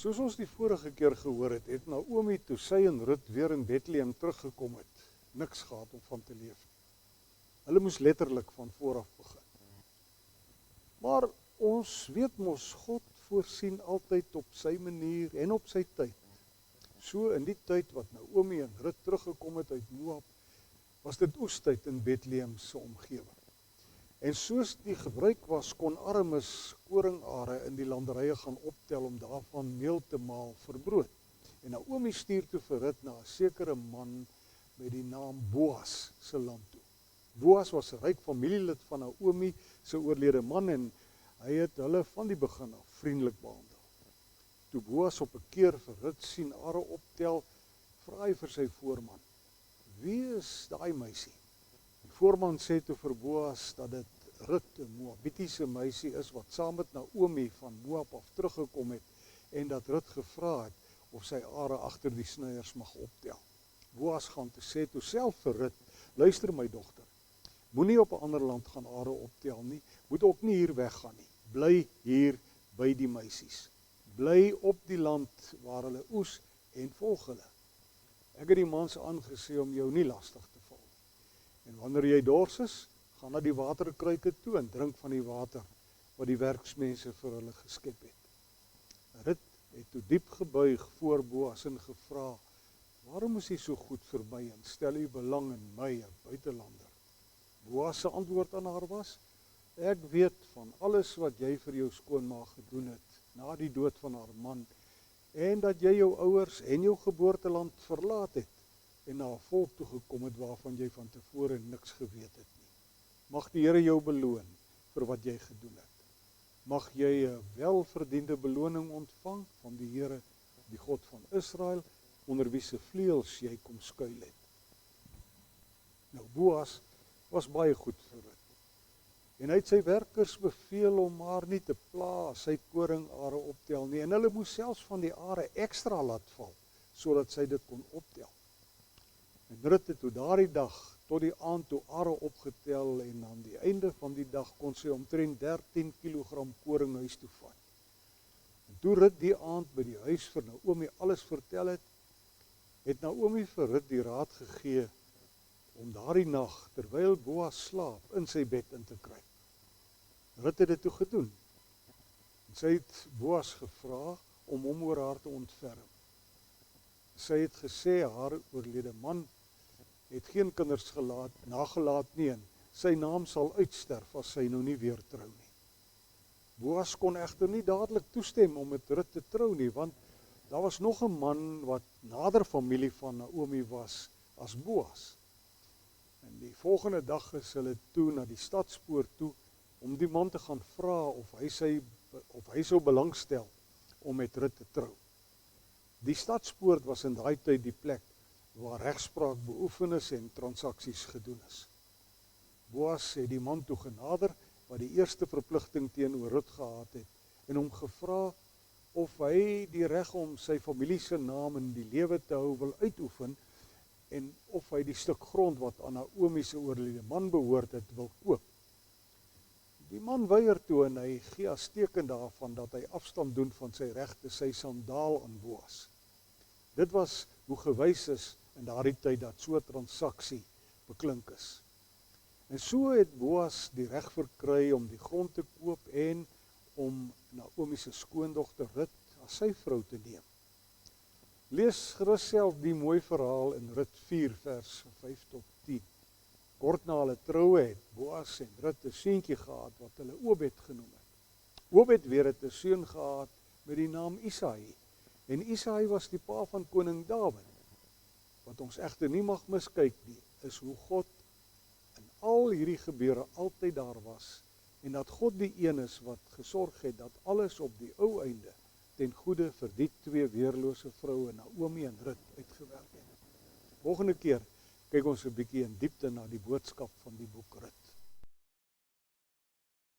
Soos ons die vorige keer gehoor het, het Naomi toe sy en Rut weer in Bethlehem teruggekom het, niks gehad om van te leef. Hulle moes letterlik van vooraf begin. Maar ons weet mos, God voorsien altyd op sy manier en op sy tyd. So in die tyd wat Naomi en Rut teruggekom het uit Moab, was dit oestyd in Bethlehem se omgewing. En soos die gebruik was, kon armes koringare in die landerye gaan optel om daarvan meel te maal vir brood. En Naomi stuur toe vir Rut na 'n sekere man met die naam Boas se land toe. Boas was 'n ryk familielid van Naomi se oorlede man en hy het hulle van die begin af vriendelik behandel. Toe Boas op 'n keer vir Rut sien are optel, vra hy vir sy voorman: "Wie is daai meisie?" Die voorman sê toe vir Boas dat dit Rut, 'n Moabitiese meisie is wat saam met Naomi van Moab af teruggekom het en dat Rut gevra het of sy are agter die snyers mag optel. Boas gaan te sê toe self vir Rut: "Luister my dogter, moenie op 'n ander land gaan are optel nie, moet ook nie hier weggaan nie. Bly hier by die meisies. Bly op die land waar hulle oes en volg hulle. Ek het die mans aangesê om jou nie lastig te val. En wanneer jy dors is, gaan na die waterkruike toe en drink van die water wat die werksmense vir hulle geskep het." Rut het toe diep gebuig voor Boas en gevra: "Waarom is jy so goed vir my en stel jy belang in my, 'n buitelander?" Boas se antwoord aan haar was: "Ek weet van alles wat jy vir jou skoonma gedoen het na die dood van haar man en dat jy jou ouers en jou geboorteland verlaat het en na 'n volk toegekom het waarvan jy van tevore niks geweet het nie. Mag die Here jou beloon vir wat jy gedoen het. Mag jy 'n welverdiende beloning ontvang van die Here, die God van Israel, onder wie se vleuels jy kom skuil het." Nou Boas was baie goed vir Rut. En hy het sy werkers beveel om haar nie te pla as sy koringare optel nie. En hulle moes selfs van die are ekstra laat val, sodat sy dit kon optel. En Rut het toe daardie dag tot die aand toe are opgetel en aan die einde van die dag kon sy omtrent 13 kilogram koring huis toe vat. En toe Rut die aand by die huis vir Naomi alles vertel het, het Naomi vir Rut die raad gegee om daardie nag, terwyl Boas slaap, in sy bed in te kruip. Rut het dit toe gedoen. En sy het Boas gevra om hom oor haar te ontferm. Sy het gesê haar oorlede man het geen kinders nagelaat nie en sy naam sal uitsterf as sy nou nie weer trou nie. Boas kon egter nie dadelik toestem om met Rut te trou nie, want daar was nog 'n man wat nader familie van Naomi was as Boas. En die volgende dag is hulle toe na die stadspoort toe om die man te gaan vra of hy sou belangstel om met Rut te trou. Die stadspoort was in daai tyd die plek waar regspraak beoefen is en transaksies gedoen is. Boas het die man toe genader wat die eerste verpligting teenoor Rut gehad het en hom gevra of hy die reg om sy familie se naam in die lewe te hou wil uitoefen en of hy die stuk grond wat aan Naomi se oorlede man behoort het wil koop. Die man weier toe en hy gee as teken daarvan dat hy afstand doen van sy regte sy sandaal aan Boas. Dit was hoe gewys is in daardie tyd dat so 'n transaksie beklink is. En so het Boas die reg verkry om die grond te koop en om Naomi se skoondogter Rut as sy vrou te neem. Lees gerus self die mooi verhaal in Rut 4 vers 5 tot 10. Kort na hulle troue het Boas en Rut 'n seentjie gehad wat hulle Obed genoem het. Obed weer het 'n seun gehad met die naam Isaai. En Isaai was die pa van koning Dawid. Wat ons egter nie mag miskyk nie, is hoe God in al hierdie gebeure altyd daar was en dat God die een is wat gesorg het dat alles op die ou einde ten goeie vir die twee weerlose vroue, Naomi en Rut, uitgewerk het. Volgende keer kyk ons 'n bietjie in diepte na die boodskap van die boek Rut.